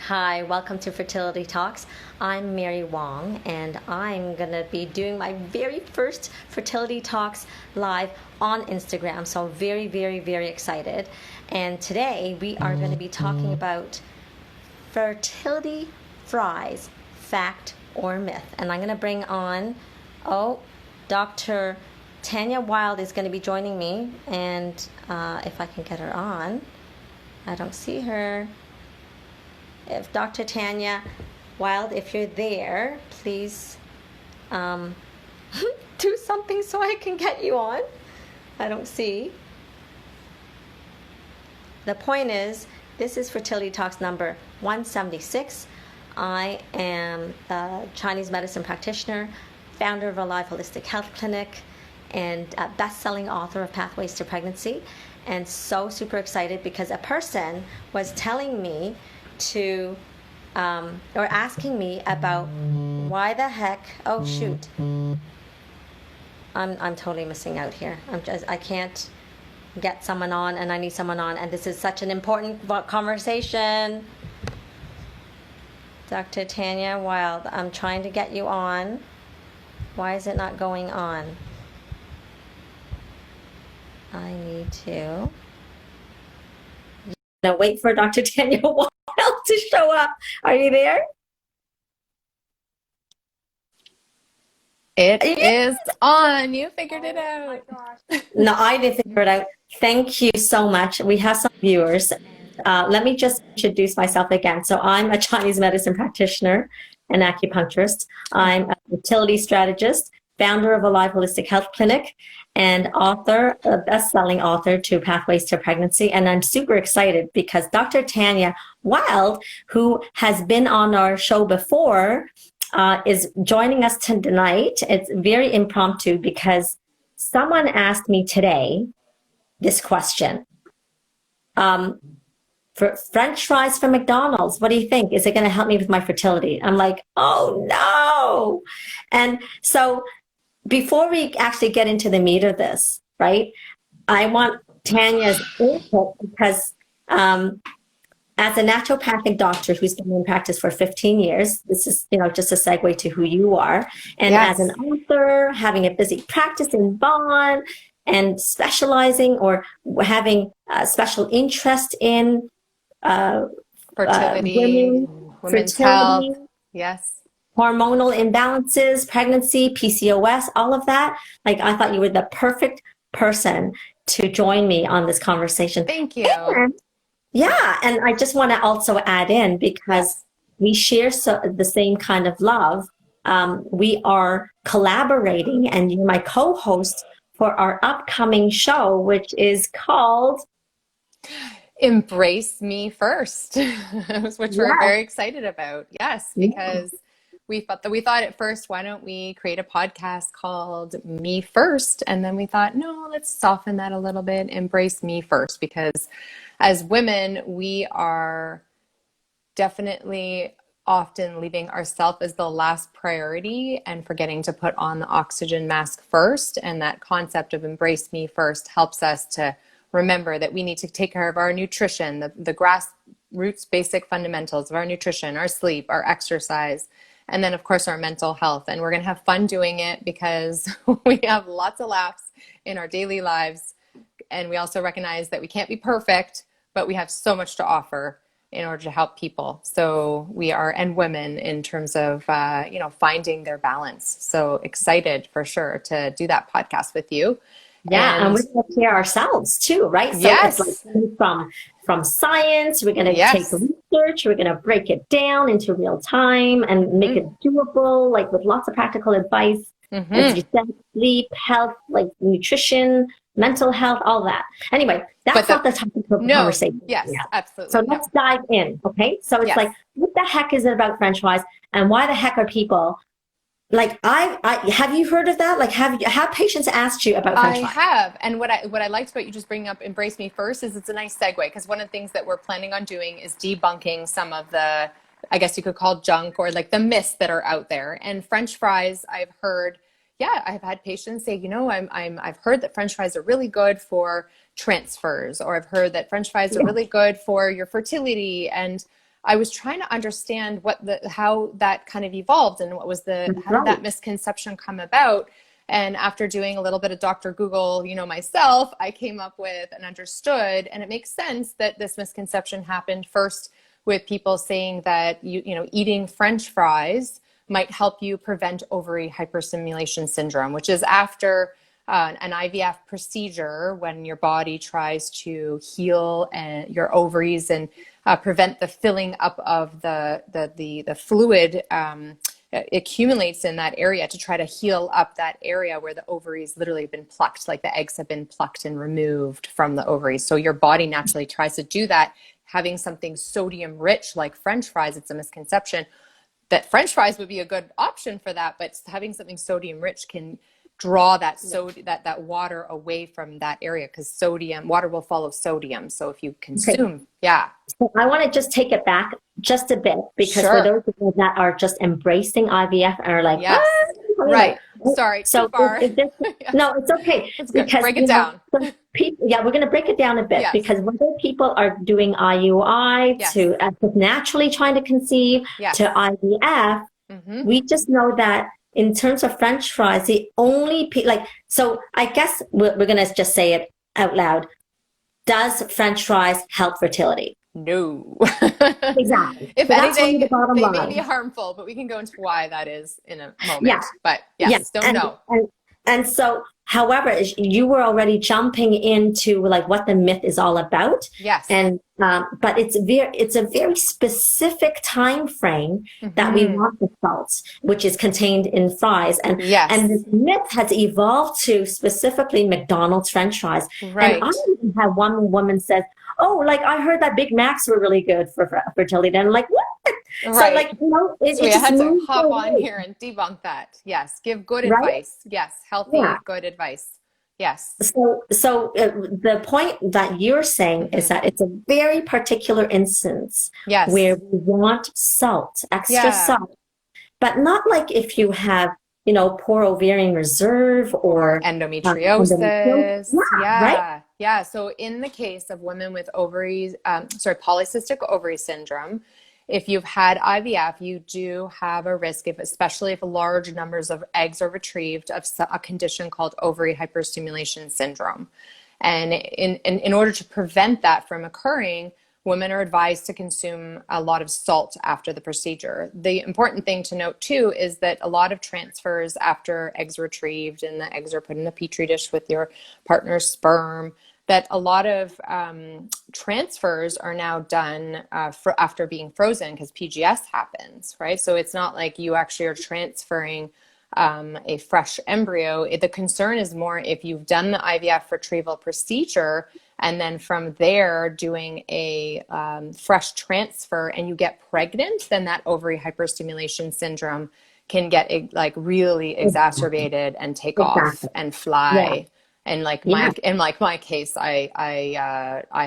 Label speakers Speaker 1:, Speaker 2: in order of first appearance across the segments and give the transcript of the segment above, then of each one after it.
Speaker 1: Hi, welcome to Fertility Talks. I'm Mary Wong, and I'm going to be doing my very first Fertility Talks live on Instagram. So I'm very, very, very excited. And today we are going to be talking about fertility fries, fact or myth. And I'm going to bring on, Dr. Tanya Wylde is going to be joining me. And if I can get her on, I don't see her. If Dr. Tanya Wylde, if you're there, please do something so I can get you on. I don't see. The point is, this is Fertility Talks number 176. I am a Chinese medicine practitioner, founder of a live holistic health clinic, and a best-selling author of Pathways to Pregnancy. And so super excited because a person was telling me to or asking me about why the heck, oh shoot, I'm totally missing out here. I can't get someone on, and I need someone on, and this is such an important conversation. Dr. Tanya Wylde, I'm trying to get you on. Why is it not going on? I need to now wait for Dr. Tanya Wylde to show up. Are you there?
Speaker 2: It is on. You figured it out.
Speaker 1: Oh my gosh. No, I didn't figure it out. Thank you so much. We have some viewers. Let me just introduce myself again. So I'm a Chinese medicine practitioner and acupuncturist. I'm a fertility strategist, founder of a live holistic health clinic, and author, a best-selling author to Pathways to Pregnancy. And I'm super excited because Dr. Tanya Wylde, who has been on our show before, is joining us tonight. It's very impromptu because someone asked me today this question. For French fries from McDonald's, what do you think? Is it going to help me with my fertility? I'm like, oh no. And so before we actually get into the meat of this, right, I want Tanya's input because as a naturopathic doctor who's been in practice for 15 years, this is, just a segue to who you are. And
Speaker 2: Yes.
Speaker 1: As an author, having a busy practice in Bonn and specializing or having a special interest in
Speaker 2: Fertility, women's health.
Speaker 1: fertility,
Speaker 2: Yes.
Speaker 1: hormonal imbalances, pregnancy, PCOS, all of that. Like, I thought you were the perfect person to join me on this conversation.
Speaker 2: Thank you.
Speaker 1: Yeah, and I just want to also add in because we share the same kind of love. We are collaborating, and you're my co-host for our upcoming show, which is called
Speaker 2: Embrace Me First, which we're very excited about. Yes, because we thought at first, why don't we create a podcast called Me First? And then we thought, no, let's soften that a little bit, embrace me first, because as women, we are definitely often leaving ourselves as the last priority and forgetting to put on the oxygen mask first. And that concept of embrace me first helps us to remember that we need to take care of our nutrition, the grassroots basic fundamentals of our nutrition, our sleep, our exercise, and then of course our mental health. And we're going to have fun doing it because we have lots of laughs in our daily lives. And we also recognize that we can't be perfect, but we have so much to offer in order to help people. So we are, and women, in terms of, finding their balance. So excited for sure to do that podcast with you.
Speaker 1: Yeah, and we're going to hear ourselves too, right? So
Speaker 2: yes.
Speaker 1: It's like from science, we're going to take research, we're going to break it down into real time and make it doable, like with lots of practical advice, as you said, sleep, health, like nutrition, mental health, all that. Anyway, that's not the topic of the conversation.
Speaker 2: Yes, absolutely.
Speaker 1: So let's dive in, okay? So it's like, what the heck is it about French fries, and why the heck are people like, I have you heard of that? Like, have patients asked you about French fries?
Speaker 2: I have. And what I liked about you just bringing up Embrace Me First is it's a nice segue, because one of the things that we're planning on doing is debunking some of the, I guess you could call junk, or like the myths that are out there. And French fries, I've heard, I've had patients say, I've heard that French fries are really good for transfers, or I've heard that French fries are really good for your fertility. And I was trying to understand how that kind of evolved and how did that misconception come about. And after doing a little bit of Dr. Google, myself, I came up with and understood, and it makes sense that this misconception happened first with people saying that eating French fries might help you prevent ovary hyperstimulation syndrome, which is after an IVF procedure when your body tries to heal your ovaries and prevent the filling up of the fluid accumulates in that area to try to heal up that area where the ovaries literally have been plucked, like the eggs have been plucked and removed from the ovaries. So your body naturally tries to do that. Having something sodium rich like French fries, it's a misconception that French fries would be a good option for that, but having something sodium rich can draw that that water away from that area, because water will follow sodium. So if you consume,
Speaker 1: So I want to just take it back just a bit, because for those people that are just embracing IVF and are like,
Speaker 2: right. Sorry, too far.
Speaker 1: No, it's okay.
Speaker 2: Because break it down.
Speaker 1: We're going to break it down a bit, because whether people are doing IUI to naturally trying to conceive to IVF, we just know that in terms of French fries, the only so I guess we're going to just say it out loud. Does French fries help fertility?
Speaker 2: No.
Speaker 1: Exactly.
Speaker 2: If
Speaker 1: so
Speaker 2: anything, they may be harmful, but we can go into why that is in a moment. But don't know.
Speaker 1: And so, however, you were already jumping into what the myth is all about.
Speaker 2: Yes.
Speaker 1: And but it's a very specific time frame that we want the salts, which is contained in fries. And this myth has evolved to specifically McDonald's French fries.
Speaker 2: Right.
Speaker 1: And I even had one woman said, "Oh, I heard that Big Macs were really good for fertility." And I'm like, "What?"
Speaker 2: Right.
Speaker 1: So
Speaker 2: so we had to hop on here and debunk that. Yes. Give good advice. Yes. Healthy, good advice. Yes.
Speaker 1: So the point that you're saying is that it's a very particular instance where we want salt, extra salt, but not like if you have, poor ovarian reserve or
Speaker 2: endometriosis.
Speaker 1: Right?
Speaker 2: Yeah. So in the case of women with polycystic ovary syndrome, if you've had IVF, you do have a risk, especially if large numbers of eggs are retrieved, of a condition called ovary hyperstimulation syndrome. And in order to prevent that from occurring, women are advised to consume a lot of salt after the procedure. The important thing to note too is that a lot of transfers after eggs are retrieved and the eggs are put in a petri dish with your partner's sperm, that a lot of transfers are now done after being frozen, because PGS happens, right? So it's not like you actually are transferring a fresh embryo. The concern is more if you've done the IVF retrieval procedure and then from there doing a fresh transfer and you get pregnant, then that ovary hyperstimulation syndrome can get really exacerbated and take off and fly. And my case, I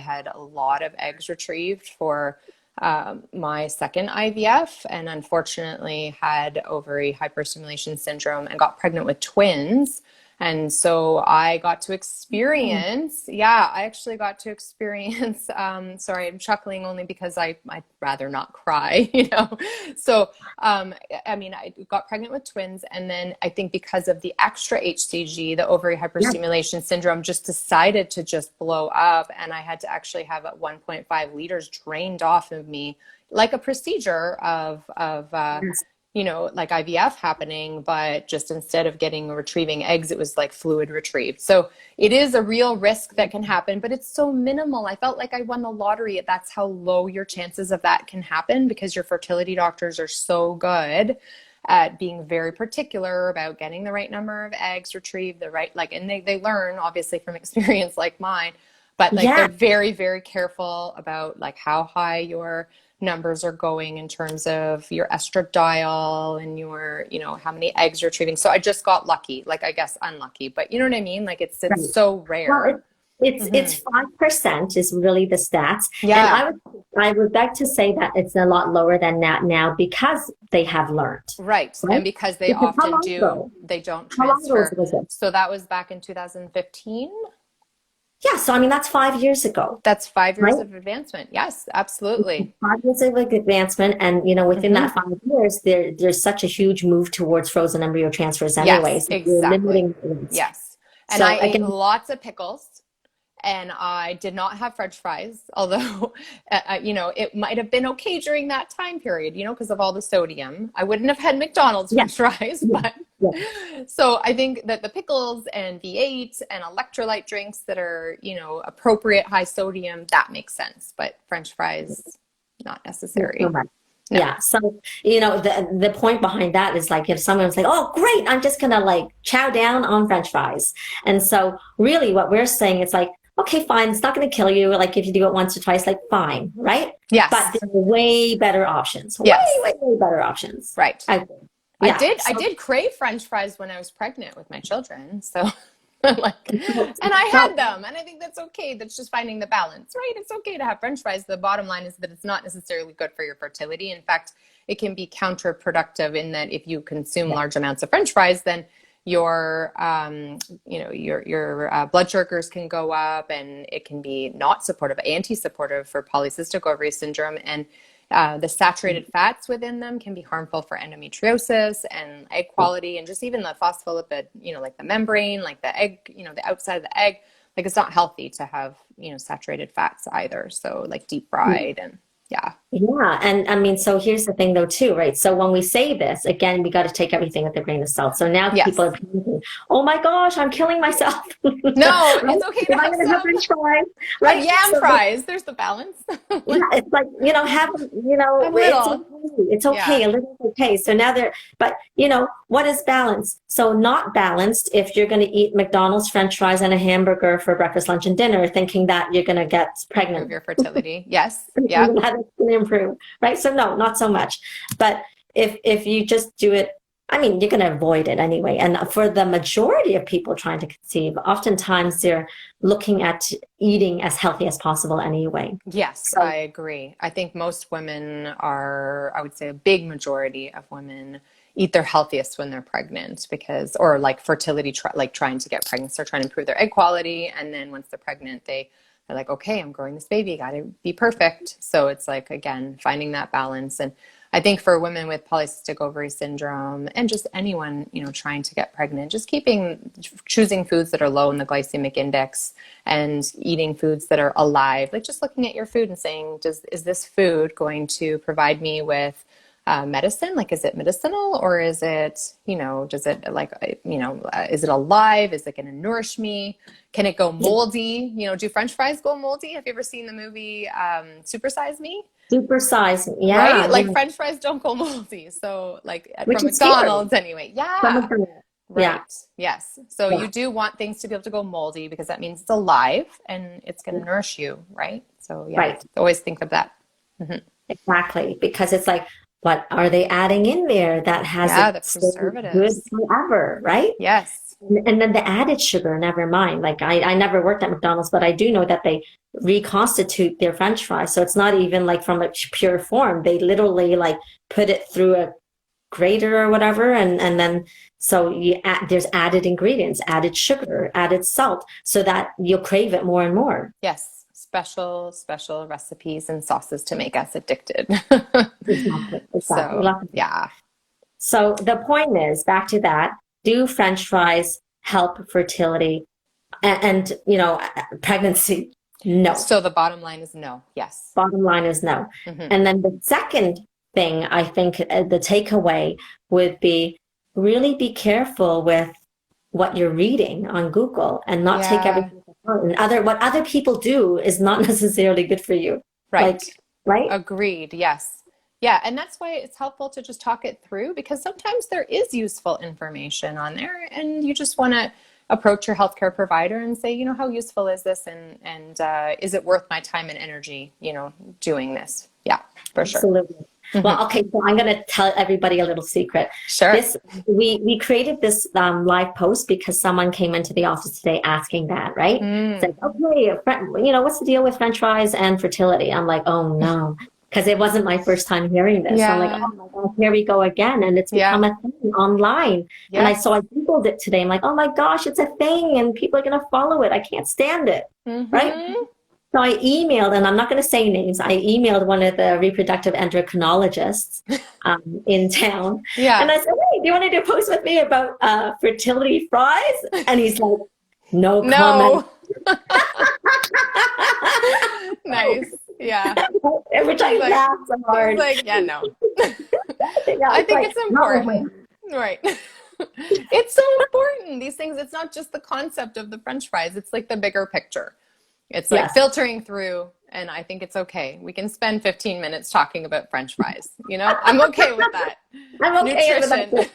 Speaker 2: had a lot of eggs retrieved for my second IVF, and unfortunately had ovary hyperstimulation syndrome and got pregnant with twins. And so I got to experience, I actually got to experience, sorry, I'm chuckling only because I'd rather not cry, So, I got pregnant with twins. And then I think because of the extra HCG, the ovary hyperstimulation syndrome just decided to just blow up. And I had to actually have 1.5 liters drained off of me, like a procedure of like IVF happening, but just instead of retrieving eggs, it was like fluid retrieved. So it is a real risk that can happen, but it's so minimal. I felt like I won the lottery. That's how low your chances of that can happen, because your fertility doctors are so good at being very particular about getting the right number of eggs retrieved, and they learn obviously from experience like mine, but they're very, very careful about how high your numbers are going in terms of your estradiol and your, how many eggs you're retrieving. So I just got lucky, I guess unlucky, but you know what I mean? It's so rare.
Speaker 1: Well, it's 5% is really the stats. Yeah. And I would like to say that it's a lot lower than that now, because they have learned.
Speaker 2: Right. And because they don't transfer.
Speaker 1: How long ago was it?
Speaker 2: So that was back in 2015.
Speaker 1: Yeah, so I mean, that's 5 years ago,
Speaker 2: That's 5 years
Speaker 1: right?
Speaker 2: of advancement. Yes, absolutely.
Speaker 1: 5 years of advancement, and within
Speaker 2: Hmm.
Speaker 1: that 5 years, there's such a huge move towards frozen embryo transfers anyway.
Speaker 2: Yes,
Speaker 1: So you're
Speaker 2: exactly.
Speaker 1: limiting it.
Speaker 2: Yes. And I
Speaker 1: So
Speaker 2: ate
Speaker 1: again,
Speaker 2: lots of pickles and I did not have French fries, although, it might have been okay during that time period, because of all the sodium. I wouldn't have had McDonald's
Speaker 1: yeah,
Speaker 2: French fries,
Speaker 1: yeah,
Speaker 2: but
Speaker 1: yeah,
Speaker 2: so I think that the pickles and V8 and electrolyte drinks that are, appropriate high sodium, that makes sense. But French fries, not
Speaker 1: not so
Speaker 2: necessary.
Speaker 1: much.
Speaker 2: No.
Speaker 1: Yeah. So, the point behind that is like if someone's like, oh, great, I'm just gonna like chow down on French fries. And so really what we're saying is like, okay, fine, it's not gonna kill you. Like if you do it once or twice, like fine, right? But
Speaker 2: Yes.
Speaker 1: there are way better options. Way,
Speaker 2: Yes.
Speaker 1: way, way better options.
Speaker 2: Right.
Speaker 1: I think.
Speaker 2: I
Speaker 1: Yeah.
Speaker 2: did I
Speaker 1: So,
Speaker 2: did crave French fries when I was pregnant with my children. So like,
Speaker 1: so,
Speaker 2: and I
Speaker 1: so
Speaker 2: had them, and I think that's okay. That's just finding the balance, right? It's okay to have French fries. The bottom line is that it's not necessarily good for your fertility. In fact, it can be counterproductive in that if you consume
Speaker 1: yeah.
Speaker 2: large amounts of French fries, then your your blood sugars can go up, and it can be not supportive, anti-supportive for polycystic ovary syndrome. And the saturated fats within them can be harmful for endometriosis and egg quality, and just even the phospholipid, like the membrane, like the egg, the outside of the egg. Like it's not healthy to have, saturated fats either. So like deep fried and yeah.
Speaker 1: Yeah, and I mean, so here's the thing though too, right? So when we say this, again, we got to take everything with a grain of salt. So now people are
Speaker 2: Yes.
Speaker 1: thinking, oh my gosh, I'm killing myself.
Speaker 2: No,
Speaker 1: Right?
Speaker 2: it's okay to
Speaker 1: If I'm
Speaker 2: have
Speaker 1: going to have
Speaker 2: some
Speaker 1: French fries,
Speaker 2: have
Speaker 1: right?
Speaker 2: yam
Speaker 1: So
Speaker 2: fries. There's the balance.
Speaker 1: yeah,
Speaker 2: Like
Speaker 1: it's like, have,
Speaker 2: a
Speaker 1: it's
Speaker 2: little.
Speaker 1: okay. It's okay.
Speaker 2: Yeah.
Speaker 1: A little okay. So now but what is balance? So not balanced if you're going to eat McDonald's, French fries, and a hamburger for breakfast, lunch, and dinner, thinking that you're going to get
Speaker 2: Improve
Speaker 1: pregnant.
Speaker 2: your fertility. Yes. Yeah.
Speaker 1: That it's going to improve, right? So no, not so much. But if you just do it, I mean, you're going to avoid it anyway. And for the majority of people trying to conceive, oftentimes they're looking at eating as healthy as possible anyway.
Speaker 2: Yes, I
Speaker 1: So
Speaker 2: agree. I think most women are, I would say a big majority of women eat their healthiest when they're pregnant because, or like fertility, like trying to get pregnant, so trying to improve their egg quality. And then once they're pregnant, they're like, okay, I'm growing this baby, got to be perfect. So it's like, again, finding that balance. And I think for women with polycystic ovary syndrome and just anyone, trying to get pregnant, just choosing foods that are low in the glycemic index and eating foods that are alive, like just looking at your food and saying, is this food going to provide me with medicine? Like, is it medicinal or is it, does it is it alive? Is it going to nourish me? Can it go moldy? Do French fries go moldy? Have you ever seen the movie Super Size Me?
Speaker 1: super size,
Speaker 2: Right?
Speaker 1: yeah,
Speaker 2: Like
Speaker 1: yeah,
Speaker 2: French fries don't go moldy. So like
Speaker 1: which
Speaker 2: from
Speaker 1: is scary.
Speaker 2: McDonald's anyway.
Speaker 1: Some
Speaker 2: Yeah.
Speaker 1: of them, yeah,
Speaker 2: Right. Yes. So
Speaker 1: yeah,
Speaker 2: you do want things to be able to go moldy because that means it's alive and it's going to nourish you, right? So yeah,
Speaker 1: right.
Speaker 2: always think of that. Hmm.
Speaker 1: Exactly, because it's like, what are they adding in there that has
Speaker 2: Yeah,
Speaker 1: it
Speaker 2: the
Speaker 1: stay good
Speaker 2: preservatives.
Speaker 1: forever, right?
Speaker 2: Yes.
Speaker 1: And then the added sugar, never mind. Like I never worked at McDonald's, but I do know that they reconstitute their French fries. So it's not even like from a pure form. They literally like put it through a grater or whatever, and then so there's added ingredients, added sugar, added salt, so that you'll crave it more and more.
Speaker 2: Yes. Special recipes and sauces to make us addicted.
Speaker 1: Exactly, exactly.
Speaker 2: So yeah.
Speaker 1: So the point is, back to that, do French fries help fertility and pregnancy? No.
Speaker 2: So the bottom line is no. Yes.
Speaker 1: Bottom line is no.
Speaker 2: Hmm.
Speaker 1: And then the second thing, I think the takeaway would be really be careful with what you're reading on Google and not take
Speaker 2: Yeah.
Speaker 1: everything for heart. And what other people do is not necessarily good for you. Like,
Speaker 2: Right.
Speaker 1: right?
Speaker 2: Agreed. Yes. Yeah. And that's why it's helpful to just talk it through because sometimes there is useful information on there and you just want to approach your healthcare provider and say, how useful is this? And is it worth my time and energy, doing this? Yeah, for sure.
Speaker 1: Absolutely.
Speaker 2: Hmm.
Speaker 1: Well, okay, so I'm going to tell everybody a little secret.
Speaker 2: Sure.
Speaker 1: This we created this live post because someone came into the office today asking that, right? It's
Speaker 2: Mm.
Speaker 1: like, okay, what's the deal with French fries and fertility? I'm like, oh no, because it wasn't my first time hearing this. So I'm like,
Speaker 2: Yeah.
Speaker 1: oh my God, here we go again. And it's become a thing online. And I Googled it today. I'm like, oh my gosh, it's a thing and people are going to follow it. I can't stand it. Right. So I emailed, and I'm not going to say names. I emailed one of the reproductive endocrinologists in town. And I said, hey, do you want to do a post with me about fertility fries? And he's like, no comment.
Speaker 2: Nice. Yeah.
Speaker 1: Which I laughed so hard.
Speaker 2: Like, yeah, no. I think it's important. Right. It's so important. These things, it's not just the concept of the French fries. It's like the bigger picture. It's like filtering through, and I think it's okay. We can spend 15 minutes talking about French fries. You know, I'm okay with that.
Speaker 1: I'm okay with that.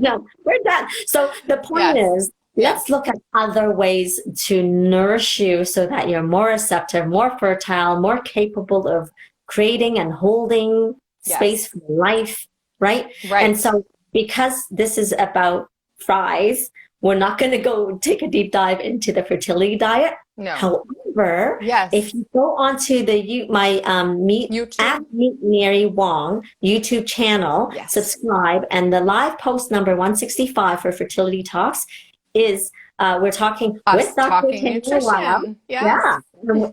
Speaker 1: No, we're done. So the point is, let's look at other ways to nourish you so that you're more receptive, more fertile, more capable of creating and holding space for life, right? And so because this is about fries, we're not going to go take a deep dive into the fertility diet.
Speaker 2: No.
Speaker 1: However, if you go onto the Meet Mary Wong YouTube channel, subscribe, and the live post number 165 for Fertility Talks is we're talking with Dr. Tanya Wylde.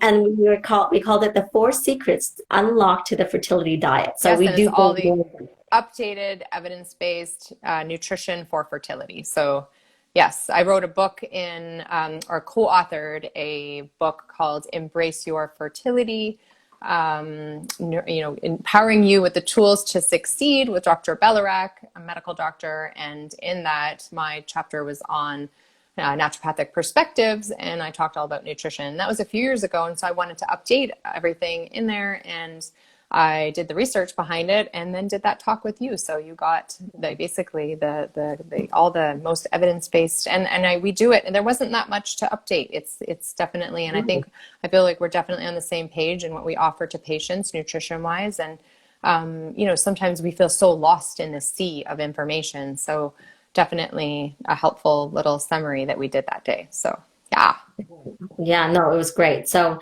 Speaker 1: And we called it the 4 secrets unlocked to the fertility diet. So we do
Speaker 2: all the updated evidence-based nutrition for fertility. So yes, I wrote a book or co-authored a book called Embrace Your Fertility, empowering you with the tools to succeed with Dr. Bellerak, a medical doctor. And in that, my chapter was on naturopathic perspectives, and I talked all about nutrition. That was a few years ago, and so I wanted to update everything in there, and I did the research behind it, and then did that talk with you. So you got basically all the most evidence-based, and we do it, and there wasn't that much to update. It's definitely, and I feel like we're definitely on the same page in what we offer to patients nutrition-wise, and sometimes we feel so lost in the sea of information. So definitely a helpful little summary that we did that day. So no,
Speaker 1: it was great. So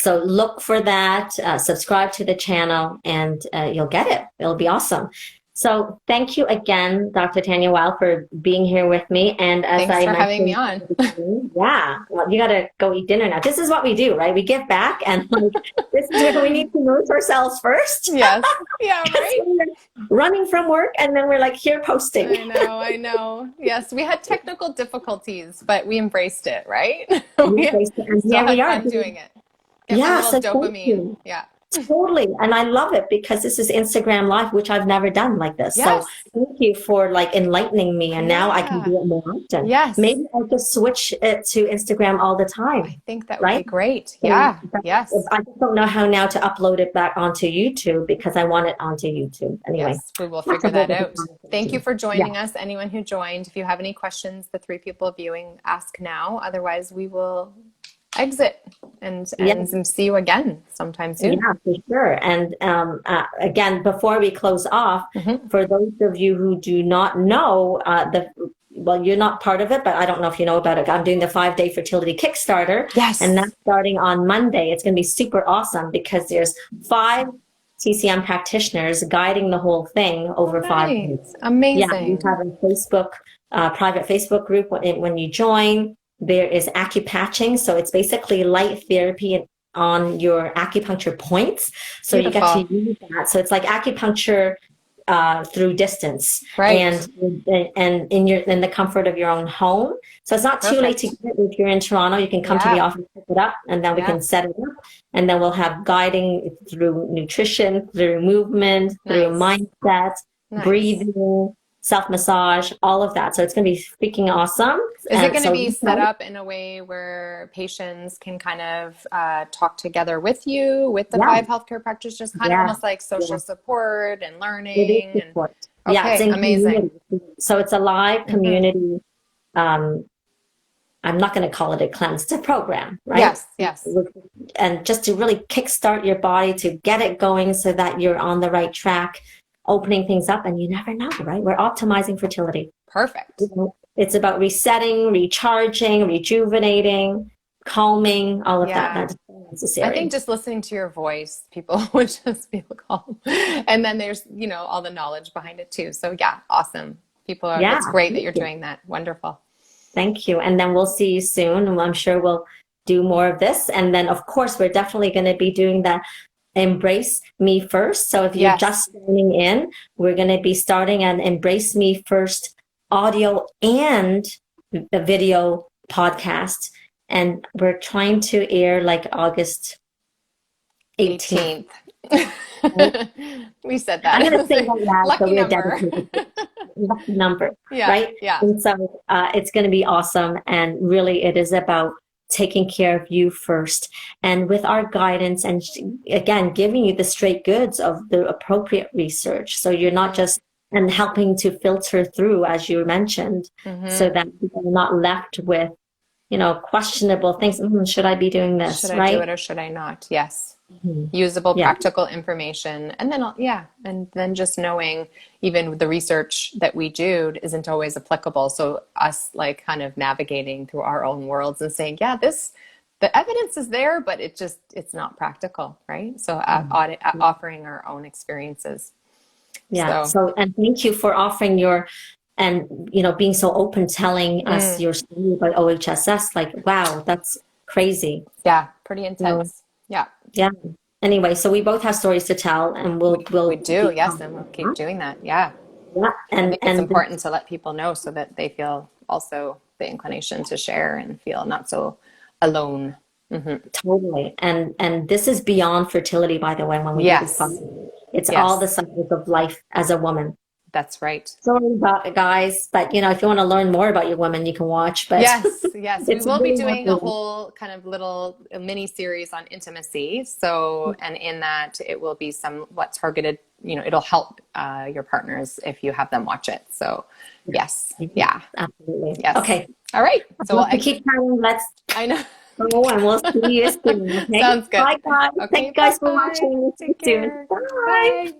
Speaker 1: look for that, subscribe to the channel, and you'll get it. It'll be awesome. So thank you again, Dr. Tanya Wylde, for being here with me. And
Speaker 2: thanks for having me on.
Speaker 1: Well, you got to go eat dinner now. This is what we do, right? We give back, and this is where we need to nourish ourselves first.
Speaker 2: Yes. Yeah, right.
Speaker 1: Running from work, and then we're like here posting.
Speaker 2: I know. Yes, we had technical difficulties, but we embraced it, right?
Speaker 1: We embraced it, and here we are
Speaker 2: doing it.
Speaker 1: So
Speaker 2: dopamine. Yeah.
Speaker 1: Totally. And I love it because this is Instagram Live, which I've never done like this. So thank you for enlightening me. And now I can do it more often.
Speaker 2: Yes.
Speaker 1: Maybe I'll just switch it to Instagram all the time.
Speaker 2: I think that would be great. Yeah. Yes.
Speaker 1: I just don't know how now to upload it back onto YouTube because I want it onto YouTube. Anyway.
Speaker 2: Yes, we will figure that out. Thank you for joining us. Anyone who joined, if you have any questions, the 3 people viewing, ask now. Otherwise, we will exit and see you again sometime soon.
Speaker 1: Yeah, for sure. And again, before we close off, for those of you who do not know you're not part of it, but I don't know if you know about it. I'm doing the 5-day fertility Kickstarter.
Speaker 2: Yes.
Speaker 1: And that's starting on Monday. It's going to be super awesome because there's 5 TCM practitioners guiding the whole thing over 5 days.
Speaker 2: Amazing.
Speaker 1: Yeah, you have a Facebook, private Facebook group when you join. There is acupatching, so it's basically light therapy on your acupuncture points. So
Speaker 2: Beautiful.
Speaker 1: You get to use that. So it's like acupuncture through distance,
Speaker 2: right?
Speaker 1: And in the comfort of your own home. So it's not too late to get it. If you're in Toronto, you can come to the office, pick it up, and then we can set it up. And then we'll have guiding through nutrition, through movement, through mindset, breathing, self-massage, all of that. So it's going to be freaking awesome.
Speaker 2: Is it going to be set up in a way where patients can kind of talk together with you, with the 5 healthcare practitioners, kind of almost like social support and learning?
Speaker 1: It is support.
Speaker 2: Okay,
Speaker 1: it's in
Speaker 2: amazing.
Speaker 1: Community. So it's a live community. I'm not going to call it a cleanse. It's a program, right?
Speaker 2: Yes.
Speaker 1: And just to really kickstart your body, to get it going so that you're on the right track, opening things up, and you never know, right? We're optimizing fertility.
Speaker 2: Perfect.
Speaker 1: It's about resetting, recharging, rejuvenating, calming, all of that. necessary.
Speaker 2: I think just listening to your voice, people would just feel calm. And then there's, all the knowledge behind it too. So yeah, awesome. It's great that you're doing that. Wonderful.
Speaker 1: Thank you. And then we'll see you soon. And I'm sure we'll do more of this. And then of course, we're definitely going to be doing that Embrace Me First. So if you're just tuning in, we're going to be starting an Embrace Me First audio and the video podcast. And we're trying to air like August 18th.
Speaker 2: We said that.
Speaker 1: I'm going to say that now.
Speaker 2: Lucky
Speaker 1: so we're
Speaker 2: number.
Speaker 1: dedicated. Lucky number.
Speaker 2: Yeah,
Speaker 1: right?
Speaker 2: Yeah.
Speaker 1: And so it's going to be awesome. And really, it is about taking care of you first. And with our guidance and again, giving you the straight goods of the appropriate research. So you're not just, and helping to filter through, as you mentioned, so that you're not left with, questionable things. Should I be doing this?
Speaker 2: Should I do it or should I not? Yes. Usable, practical information. And then, and then just knowing even the research that we do isn't always applicable. So us like kind of navigating through our own worlds and saying, the evidence is there, but it's not practical. Right. So offering our own experiences.
Speaker 1: Yeah. So, and thank you for offering being so open, telling us your story about OHSS. Like, wow, that's crazy.
Speaker 2: Yeah. Pretty intense. Yeah.
Speaker 1: Yeah. Anyway, so we both have stories to tell, and we
Speaker 2: do. Yes. And we'll keep doing that. Yeah.
Speaker 1: Yeah. And
Speaker 2: I think it's important to let people know so that they feel also the inclination to share and feel not so alone.
Speaker 1: Totally. And this is beyond fertility, by the way, when we do this podcast. It's all the cycles of life as a woman.
Speaker 2: That's right.
Speaker 1: Sorry about it, guys, but if you want to learn more about your woman, you can watch. But
Speaker 2: yes, we will be doing a whole kind of little mini series on intimacy. So, and in that, it will be somewhat targeted. It'll help your partners if you have them watch it. So, yes,
Speaker 1: absolutely.
Speaker 2: Yes.
Speaker 1: Okay.
Speaker 2: All right. So
Speaker 1: we'll keep chatting.
Speaker 2: I know.
Speaker 1: And we'll see you soon. Okay?
Speaker 2: Sounds good.
Speaker 1: Bye, guys.
Speaker 2: Okay,
Speaker 1: Thank you guys for watching.
Speaker 2: Take care.
Speaker 1: Bye.
Speaker 2: Bye.